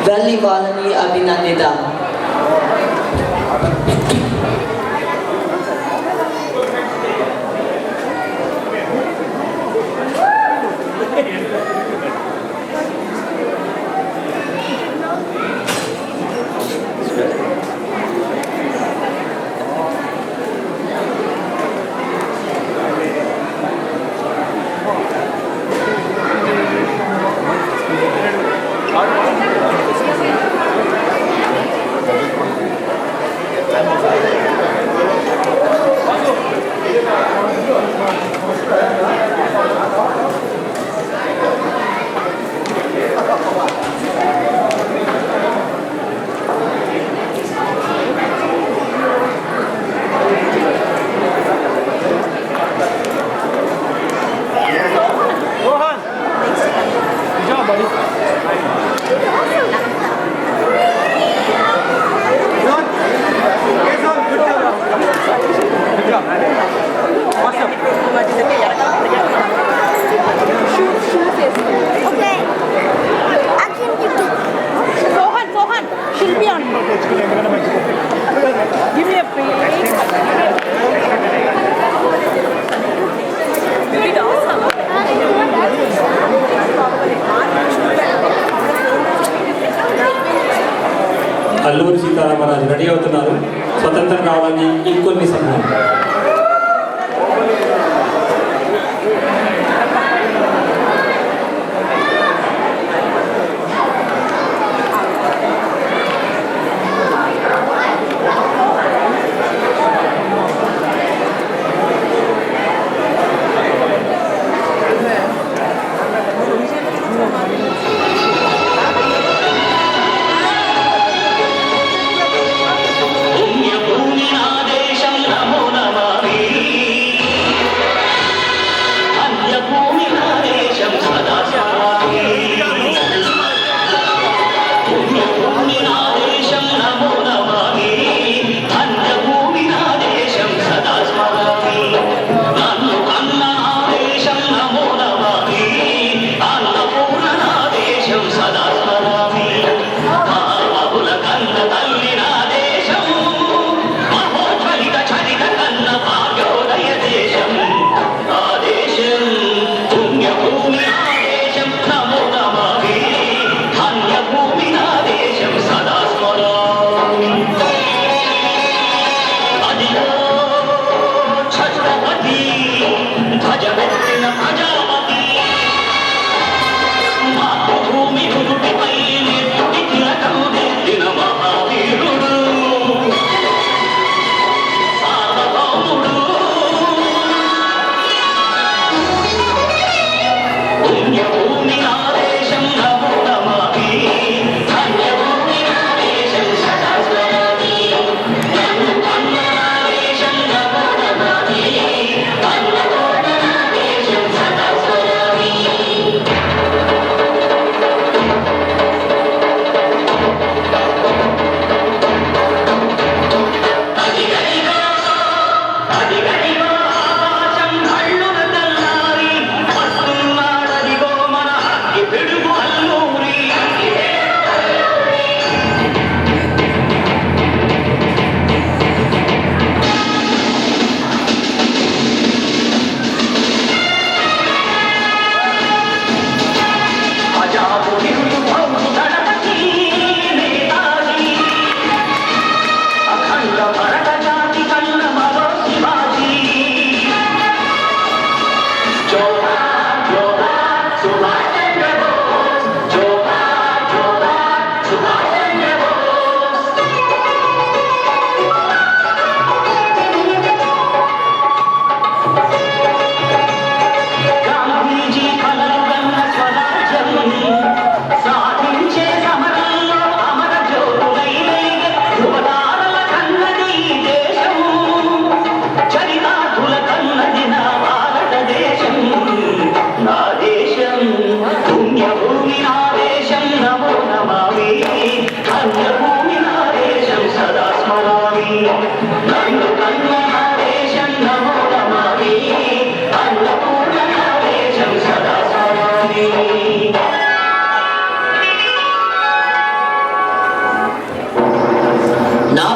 వెళ్ళి వాళ్ళని అభినందిద్దాం. అల్లూరి సీతారామరాజు రెడీ అవుతున్నారు. స్వతంత్రం కావాలని ఇంకొన్ని సమయం.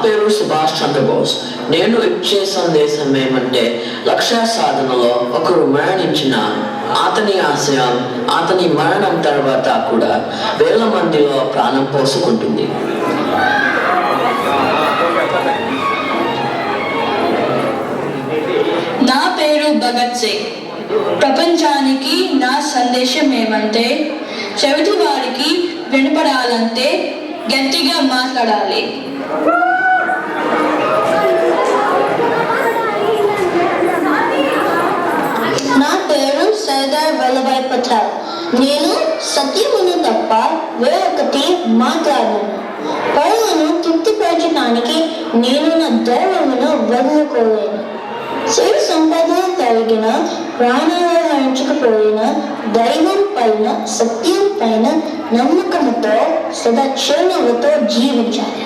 పేరు సుభాష్ చంద్రబోస్. నేను ఇచ్చే సందేశం ఏమంటే, లక్ష్య సాధనలో ఒకరు మరణించిన అతని ఆశయం అతని మరణం తర్వాత కూడా వేల మందిలో ప్రాణం పోసుకుంటుంది. నా పేరు భగత్ సింగ్. ప్రపంచానికి నా సందేశం ఏమంటే, చెవిటి వారికి వినపడాలంటే గట్టిగా మాట్లాడాలి. నా పేరు సర్దార్ వల్లభాయ్ పటేల్. నేను సత్యమును తప్ప వేరొకటి మాట్లాడను. పరులను తృప్తిపరచడానికి నేను నా ధర్మమును వదులుకోలేను. సిరి సంపద కలిగిన ప్రాణాలను హరించకపోయిన దైవం పైన సత్యం పైన నమ్మకంతో సదా చిరునవ్వుతో జీవించాలి.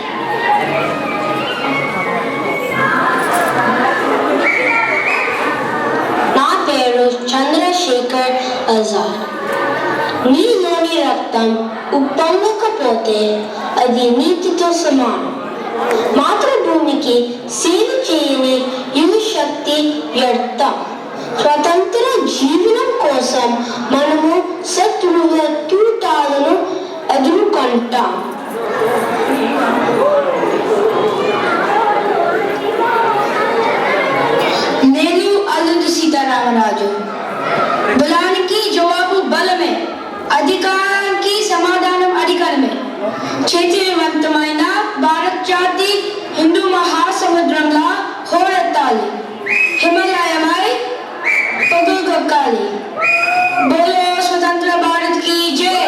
నా పేరు చంద్రశేఖర్ ఆజాద్. నీలోని రక్తం ఉప్పొంగకపోతే అది నీటితో సమానం. మాతృభూమికి సేవ చేయని యువ శక్తి వ్యర్థం. స్వతంత్ర జీవనం కోసం మనము శత్రువుల తూటాలను ఎదుర్కొంటాం. నేను అల్లుడు సీతారామరాజు. బలానికి జవాబు బలమే, అధికారానికి సమాధానం అధికారమే. చైతన్యవంతమైన భారత జాతి హిందూ మహాసముద్రంలా హోరెత్తాలి, హిమాలయమై పొగగొక్కాలి. బోలో స్వతంత్ర భారత్ కి జై.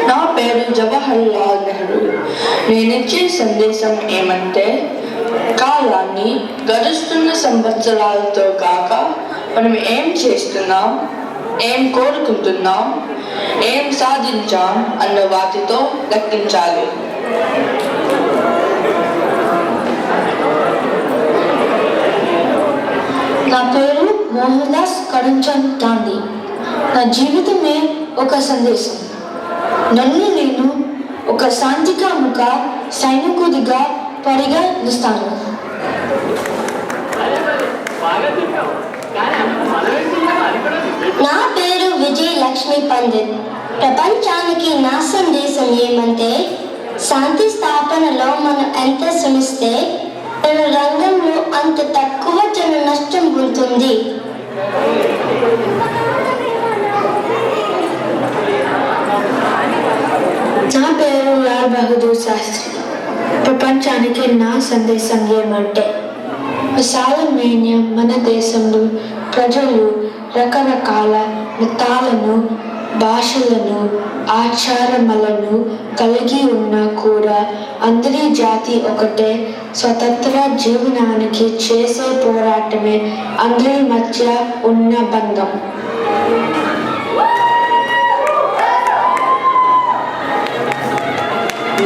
నా పేరు జవహర్లాల్ నెహ్రూ. నేనిచ్చే సందేశం ఏమంటే, కాలాన్ని గడుస్తున్న సంవత్సరాలతో కాక మనం ఏం చేస్తున్నాం, ఏం కోరుకుంటున్నాం, ఏం సాధించాం అన్న వాటితో లెక్కించాలి. నా పేరు మోహన్ దాస్ కరంచంద్ గాంధీ. నా జీవితమే ఒక సందేశం. నన్ను నేను ఒక శాంతికాముక సైనికుడిగా పరిగణిస్తాను. నా పేరు విజయ్ లక్ష్మి పండిత్. ప్రపంచానికి నా సందేశం ఏమంటే, శాంతి స్థాపనలో మనం ఎంత శ్రమిస్తే తన రంగంలో అంత తక్కువ తన నష్టం ఉంటుంది. నా పేరు లాల్ బహదూర్ శాస్త్రి. ప్రపంచానికి నా సందేశం ఏమంటే, విశాలమైన మన దేశంలో ప్రజలు రకరకాల మతాలను, భాషలను, ఆచారములను కలిగి ఉన్నా కూడా అందరి జాతి ఒకటే. స్వతంత్ర జీవనానికి చేసే పోరాటమే అందరి మధ్య ఉన్న బంధం.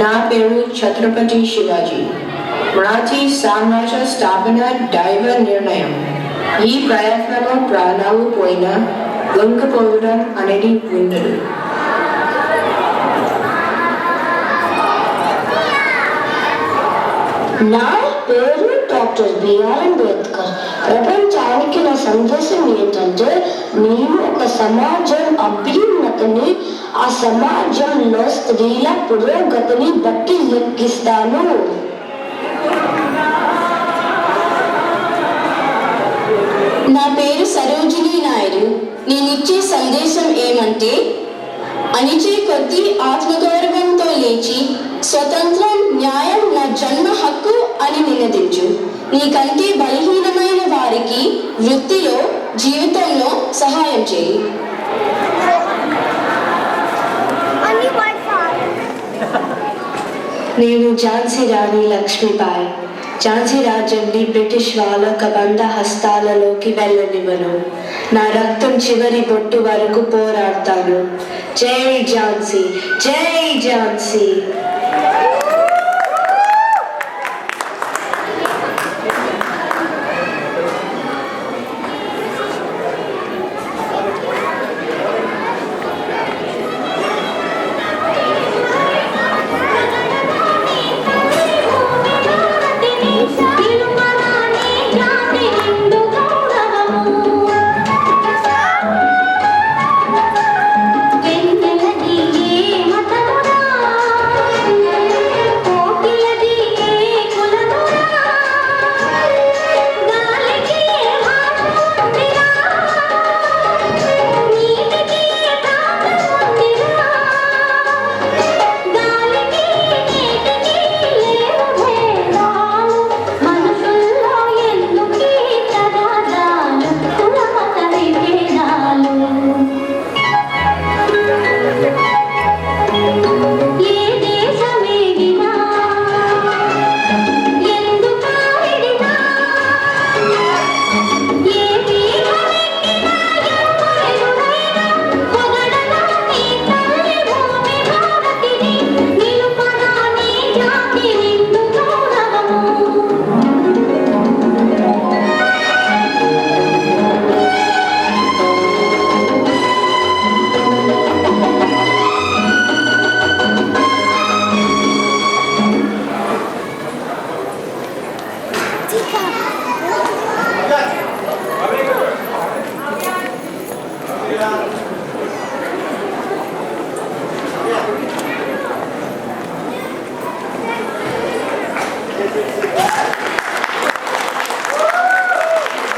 నా పేరు ఛత్రపతి శివాజీ. మరాఠీ సామ్రాజ్య స్థాపన దైవ నిర్ణయం. ఈ ప్రయత్నంలో ప్రాణాలు పోయినా లొంగిపోవడం అనేది ఉండదు. నా పేరు డాక్టర్ బిఆర్ అంబేద్కర్. ప్రపంచానికి నా సందేశం ఏంటంటే, నేను ఒక సమాజం అభ్యున్నతిని, ఆ సమాజంలో స్త్రీల పురోగతిని బట్టి లెక్కిస్తాను. నా పేరు సరోజిని నాయుడు. నేనిచ్చే సందేశం ఏమంటే, అణిచే కొద్దీ ఆత్మగౌరవంతో లేచి స్వతంత్రం, న్యాయం నా జన్మ హక్కు అని నినదించు. నీకంటే బలహీనమైన వారికి వృత్తిలో, జీవితంలో సహాయం చేయి. నేను ఝాన్సీ రాణి లక్ష్మీబాయి. ఝాన్సీ రాజ్యాన్ని బ్రిటిష్ వాళ్ళ కబంధ హస్తాలలోకి వెళ్ళనివ్వను. నా రక్తం చివరి బొట్టు వరకు పోరాడతాను. జై ఝాన్సీ, జై ఝాన్సీ.